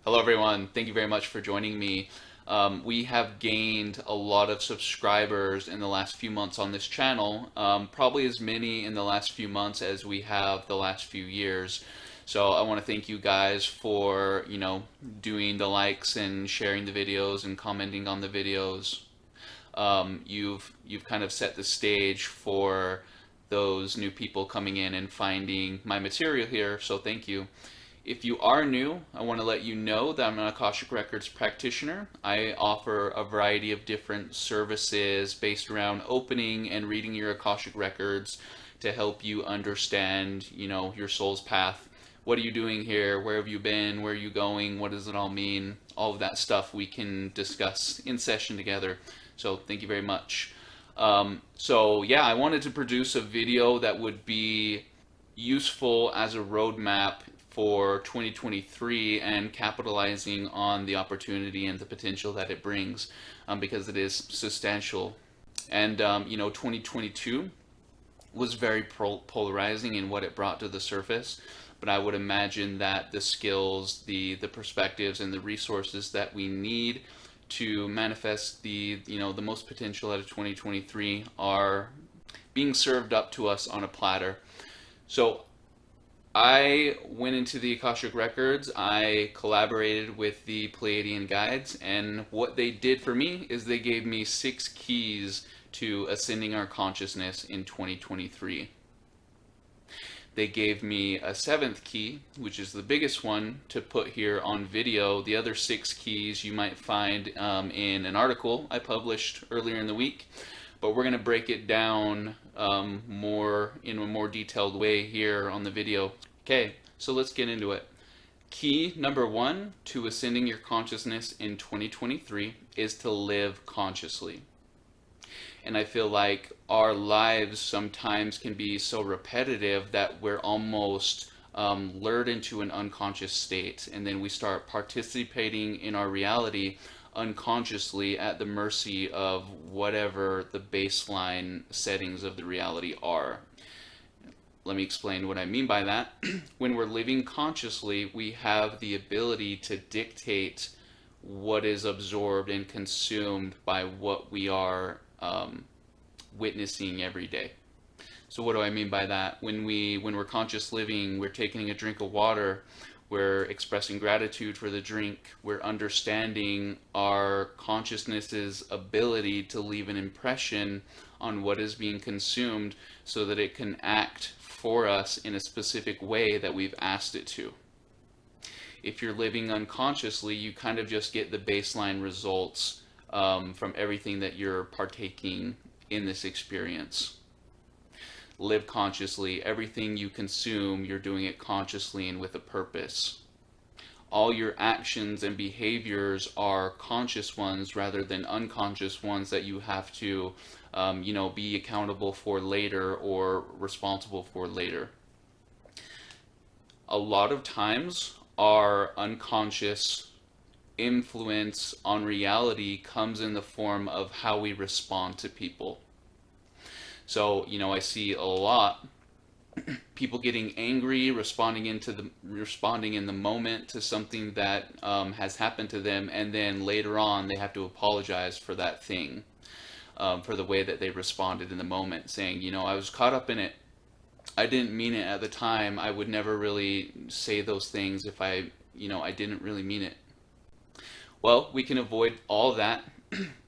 Hello, everyone. Thank you very much for joining me. We have gained a lot of subscribers in the last few months on this channel, probably as many in the last few months as we have the last few years. So I want to thank you guys for, doing the likes and sharing the videos and commenting on the videos. You've kind of set the stage for those new people coming in and finding my material here, so thank you. If you are new, I want to let you know that I'm an Akashic Records practitioner. I offer a variety of different services based around opening and reading your Akashic Records to help you understand, your soul's path. What are you doing here? Where have you been? Where are you going? What does it all mean? All of that stuff we can discuss in session together. So thank you very much. So I wanted to produce a video that would be useful as a roadmap for 2023 and capitalizing on the opportunity and the potential that it brings, because it is substantial. And 2022 was very polarizing in what it brought to the surface, but I would imagine that the skills, the perspectives, and the resources that we need to manifest the most potential out of 2023 are being served up to us on a platter. So I went into the Akashic Records, I collaborated with the Pleiadian guides, and what they did for me is they gave me 6 keys to ascending our consciousness in 2023. They gave me a 7th key, which is the biggest one, to put here on video. The other 6 keys you might find in an article I published earlier in the week, but we're going to break it down more in a more detailed way here on the video. Okay, so let's get into it. Key number 1 to ascending your consciousness in 2023 is to live consciously. And I feel like our lives sometimes can be so repetitive that we're almost lured into an unconscious state, and then we start participating in our reality unconsciously at the mercy of whatever the baseline settings of the reality are. Let me explain what I mean by that. When we're living consciously, we have the ability to dictate what is absorbed and consumed by what we are witnessing every day. So what do I mean by that? When we're conscious living, we're taking a drink of water, we're expressing gratitude for the drink, we're understanding our consciousness's ability to leave an impression on what is being consumed so that it can act for us in a specific way that we've asked it to. If you're living unconsciously, you kind of just get the baseline results from everything that you're partaking in this experience. Live consciously. Everything you consume, you're doing it consciously and with a purpose. All your actions and behaviors are conscious ones rather than unconscious ones that you have to, be accountable for later or responsible for later. A lot of times, our unconscious influence on reality comes in the form of how we respond to people. So, I see a lot people getting angry, responding in the moment to something that has happened to them, and then later on they have to apologize for that thing, for the way that they responded in the moment, saying, I was caught up in it. I didn't mean it at the time. I would never really say those things if I didn't really mean it. Well, we can avoid all that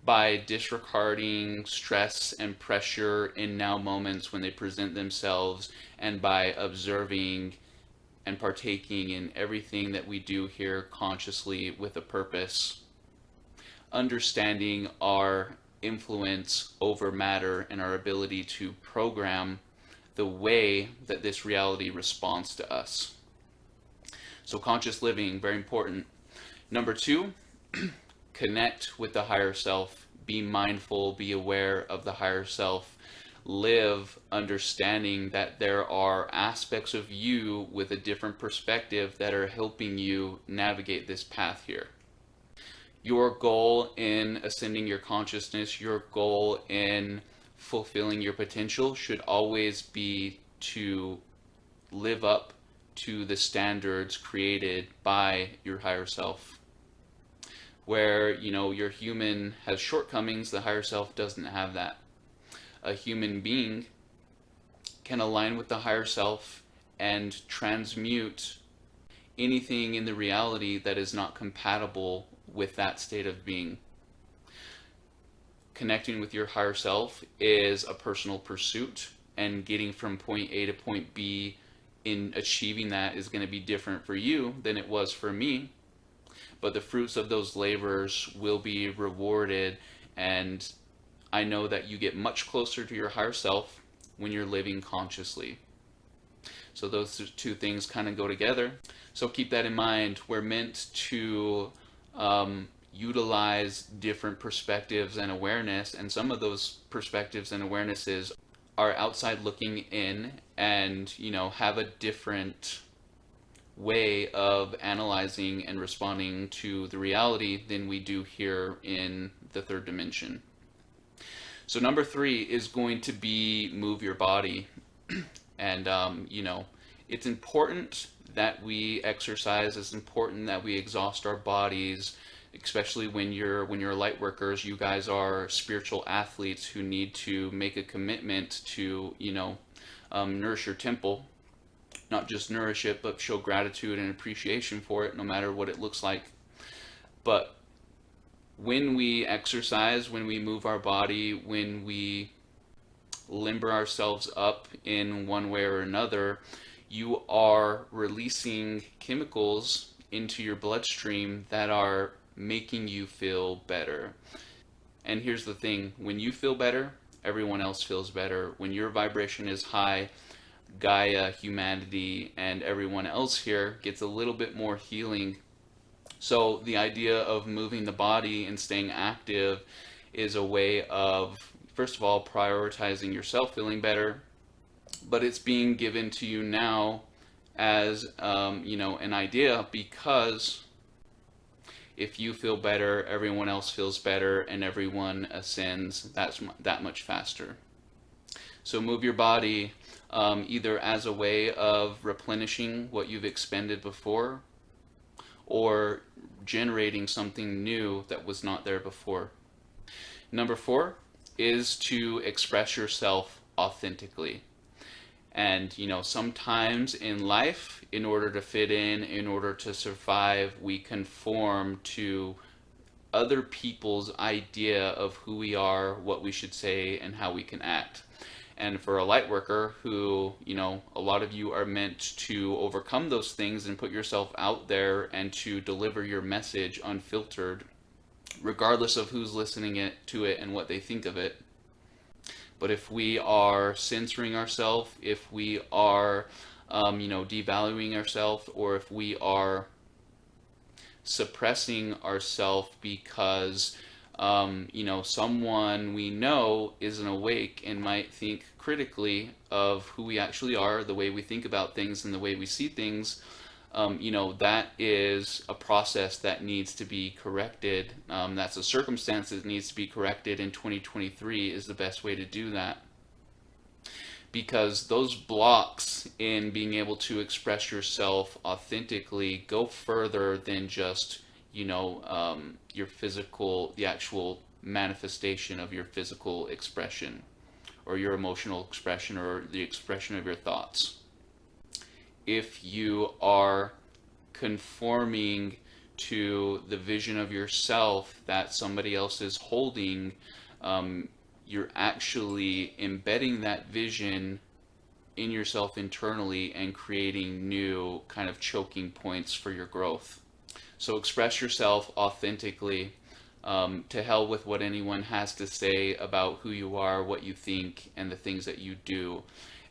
by disregarding stress and pressure in now moments when they present themselves, and by observing and partaking in everything that we do here consciously with a purpose. Understanding our influence over matter and our ability to program the way that this reality responds to us. So conscious living, very important. Number 2, connect with the higher self. Be mindful, be aware of the higher self. Live understanding that there are aspects of you with a different perspective that are helping you navigate this path here. Your goal in ascending your consciousness, your goal in fulfilling your potential should always be to live up to the standards created by your higher self. Where, your human has shortcomings, the higher self doesn't have that. A human being can align with the higher self and transmute anything in the reality that is not compatible with that state of being. Connecting with your higher self is a personal pursuit, and getting from point A to point B in achieving that is going to be different for you than it was for me. But the fruits of those labors will be rewarded, and I know that you get much closer to your higher self when you're living consciously. So those two things kind of go together. So keep that in mind. We're meant to utilize different perspectives and awareness, and some of those perspectives and awarenesses are outside looking in and, have a different way of analyzing and responding to the reality than we do here in the third dimension. So number 3 is going to be move your body. And, it's important that we exercise. It's important that we exhaust our bodies, especially when you're light workers. You guys are spiritual athletes who need to make a commitment to, nourish your temple. Not just nourish it, but show gratitude and appreciation for it, no matter what it looks like. But when we exercise, when we move our body, when we limber ourselves up in one way or another, you are releasing chemicals into your bloodstream that are making you feel better. And here's the thing, when you feel better, everyone else feels better. When your vibration is high, Gaia, humanity, and everyone else here gets a little bit more healing. So the idea of moving the body and staying active is a way of, first of all, prioritizing yourself feeling better, but it's being given to you now as, an idea, because if you feel better, everyone else feels better, and everyone ascends that much faster. So move your body either as a way of replenishing what you've expended before, or generating something new that was not there before. Number 4 is to express yourself authentically. And, sometimes in life, in order to fit in order to survive, we conform to other people's idea of who we are, what we should say, and how we can act. And for a light worker who, a lot of you are meant to overcome those things and put yourself out there and to deliver your message unfiltered, regardless of who's listening to it and what they think of it. But if we are censoring ourselves, if we are, devaluing ourselves, or if we are suppressing ourselves because someone we know isn't awake and might think critically of who we actually are, the way we think about things and the way we see things, that is a process that needs to be corrected. That's a circumstance that needs to be corrected, and 2023 is the best way to do that. Because those blocks in being able to express yourself authentically go further than just your physical, the actual manifestation of your physical expression, or your emotional expression, or the expression of your thoughts. If you are conforming to the vision of yourself that somebody else is holding, you're actually embedding that vision in yourself internally and creating new kind of choking points for your growth. So express yourself authentically. To hell with what anyone has to say about who you are, what you think, and the things that you do.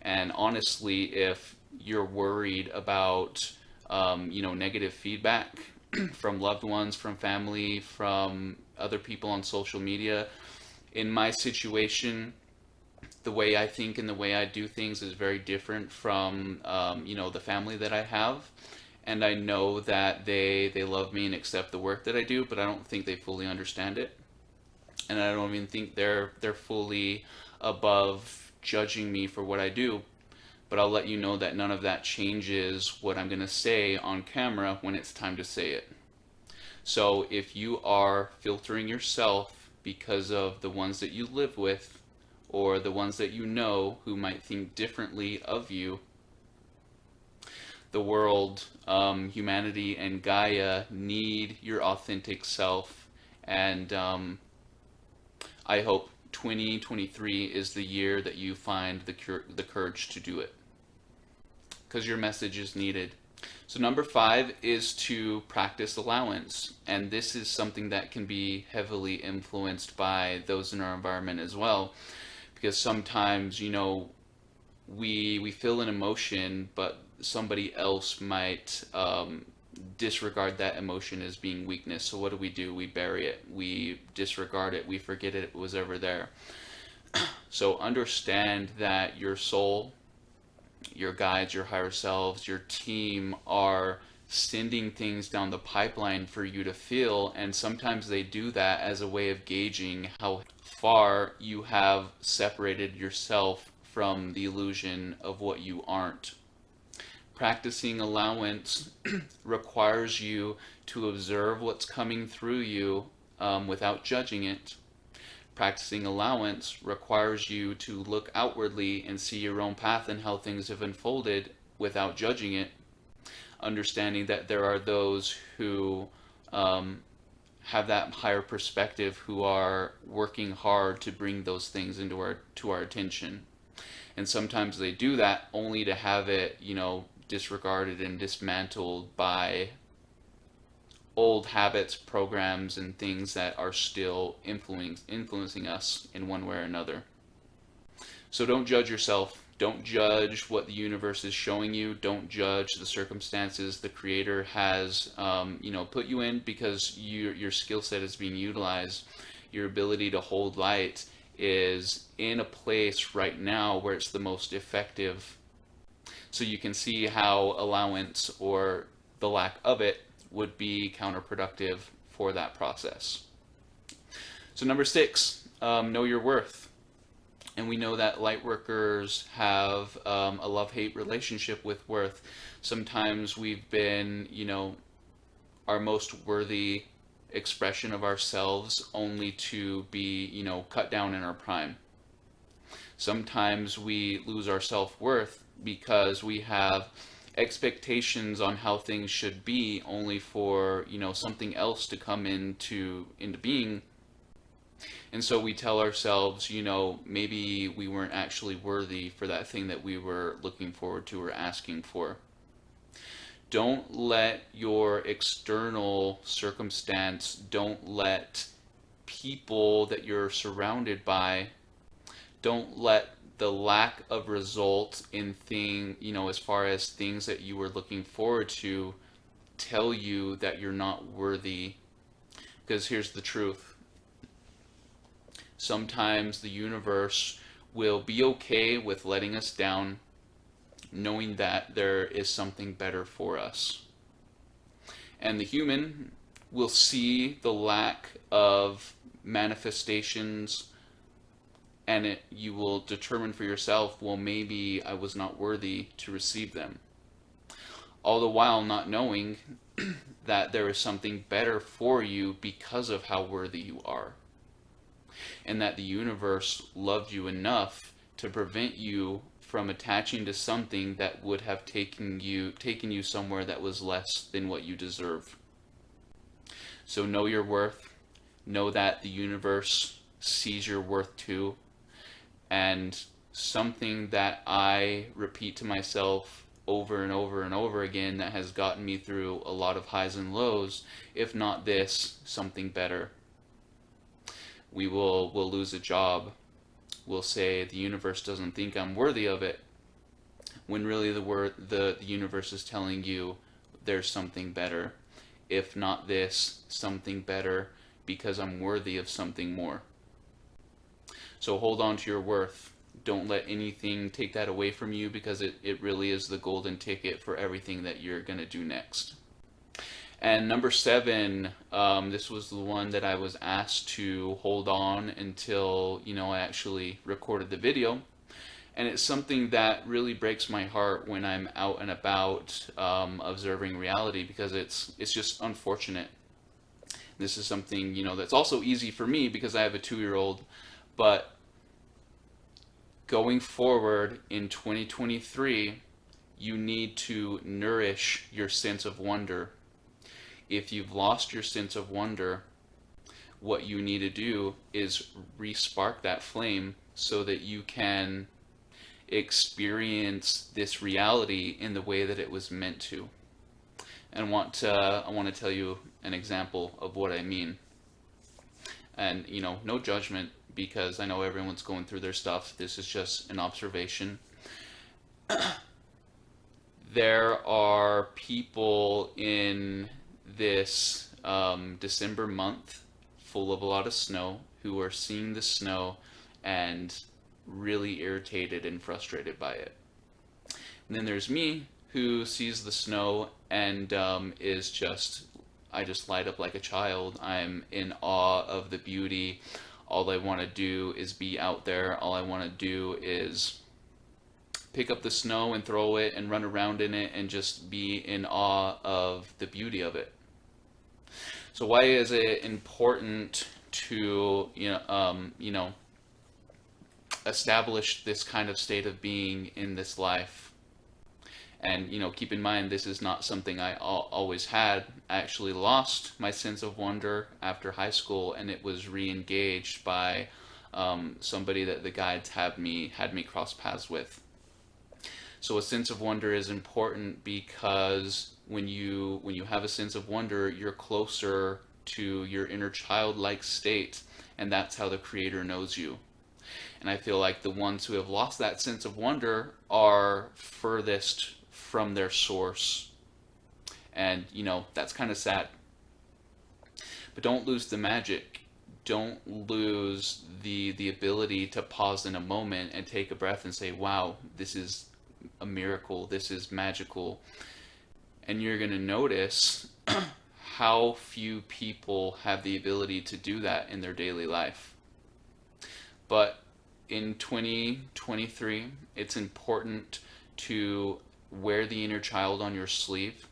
And honestly, if you're worried about, negative feedback from loved ones, from family, from other people on social media, in my situation, the way I think and the way I do things is very different from, the family that I have. And I know that they love me and accept the work that I do, but I don't think they fully understand it. And I don't even think they're fully above judging me for what I do. but I'll let you know that none of that changes what I'm going to say on camera when it's time to say it. So if you are filtering yourself because of the ones that you live with or the ones that you know who might think differently of you, the world, humanity, and Gaia need your authentic self, and I hope 2023 is the year that you find the courage to do it, because your message is needed. So number 5 is to practice allowance, and this is something that can be heavily influenced by those in our environment as well, because sometimes, you know, we feel an emotion, but somebody else might disregard that emotion as being weakness. So what do? We bury it. We disregard it. We forget it was ever there. So understand that your soul, your guides, your higher selves, your team are sending things down the pipeline for you to feel, and sometimes they do that as a way of gauging how far you have separated yourself from the illusion of what you aren't. Practicing allowance requires you to observe what's coming through you without judging it. Practicing allowance requires you to look outwardly and see your own path and how things have unfolded without judging it. Understanding that there are those who have that higher perspective, who are working hard to bring those things into our attention. And sometimes they do that only to have it, you know, disregarded and dismantled by old habits, programs, and things that are still influencing us in one way or another. So don't judge yourself. Don't judge what the universe is showing you. Don't judge the circumstances the Creator has, put you in, because your skill set is being utilized. Your ability to hold light is in a place right now where it's the most effective. So you can see how allowance, or the lack of it, would be counterproductive for that process. So number 6, know your worth. And we know that light workers have a love-hate relationship with worth. Sometimes we've been, our most worthy expression of ourselves only to be, cut down in our prime. Sometimes we lose our self-worth because we have expectations on how things should be, only for something else to come into being, and so we tell ourselves, maybe we weren't actually worthy for that thing that we were looking forward to or asking for. Don't let your external circumstance, don't let people that you're surrounded by, don't let the lack of result in as far as things that you were looking forward to, tell you that you're not worthy. Because here's the truth. Sometimes the universe will be okay with letting us down, knowing that there is something better for us. And the human will see the lack of manifestations, and you will determine for yourself, well, maybe I was not worthy to receive them. All the while not knowing that there is something better for you because of how worthy you are. And that the universe loved you enough to prevent you from attaching to something that would have taken you somewhere that was less than what you deserve. So know your worth. Know that the universe sees your worth too. And something that I repeat to myself over and over and over again that has gotten me through a lot of highs and lows, if not this, something better. We'll lose a job. We'll say the universe doesn't think I'm worthy of it, when really the universe is telling you there's something better. If not this, something better, because I'm worthy of something more. So hold on to your worth. Don't let anything take that away from you, because it really is the golden ticket for everything that you're going to do next. And number 7, this was the one that I was asked to hold on until, I actually recorded the video. And it's something that really breaks my heart when I'm out and about, observing reality, because it's just unfortunate. This is something, that's also easy for me because I have a 2-year-old, but going forward in 2023, you need to nourish your sense of wonder. If you've lost your sense of wonder, what you need to do is re-spark that flame so that you can experience this reality in the way that it was meant to. And I want to tell you an example of what I mean. And no judgment, because I know everyone's going through their stuff. This is just an observation. There are people in this December month full of a lot of snow who are seeing the snow and really irritated and frustrated by it. And then there's me, who sees the snow and I just light up like a child. I'm in awe of the beauty. All I want to do is be out there. All I want to do is pick up the snow and throw it and run around in it and just be in awe of the beauty of it. So why is it important to establish this kind of state of being in this life? And keep in mind, this is not something I always had. I actually lost my sense of wonder after high school, and it was re-engaged by somebody that the guides had me cross paths with. So a sense of wonder is important because when you have a sense of wonder, you're closer to your inner childlike state, and that's how the Creator knows you. And I feel like the ones who have lost that sense of wonder are furthest from their source. And, that's kind of sad. But don't lose the magic. Don't lose the ability to pause in a moment and take a breath and say, wow, this is a miracle. This is magical. And you're going to notice how few people have the ability to do that in their daily life. But in 2023, it's important to wear the inner child on your sleeve,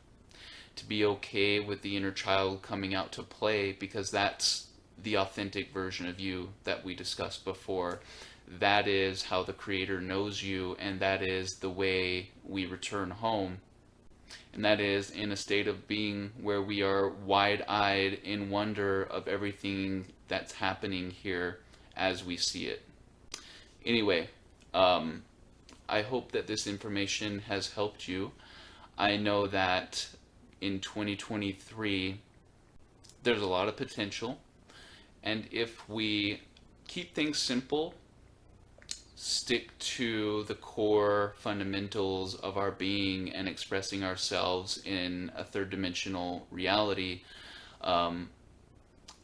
to be okay with the inner child coming out to play, because that's the authentic version of you that we discussed before. That is how the Creator knows you, and that is the way we return home. And that is in a state of being where we are wide-eyed in wonder of everything that's happening here as we see it. Anyway, I hope that this information has helped you. I know that in 2023, there's a lot of potential. And if we keep things simple, stick to the core fundamentals of our being and expressing ourselves in a third-dimensional reality,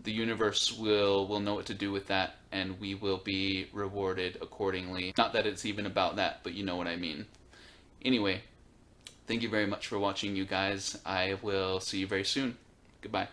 the universe will know what to do with that, and we will be rewarded accordingly. Not that it's even about that, but you know what I mean. Anyway, thank you very much for watching, you guys. I will see you very soon. Goodbye.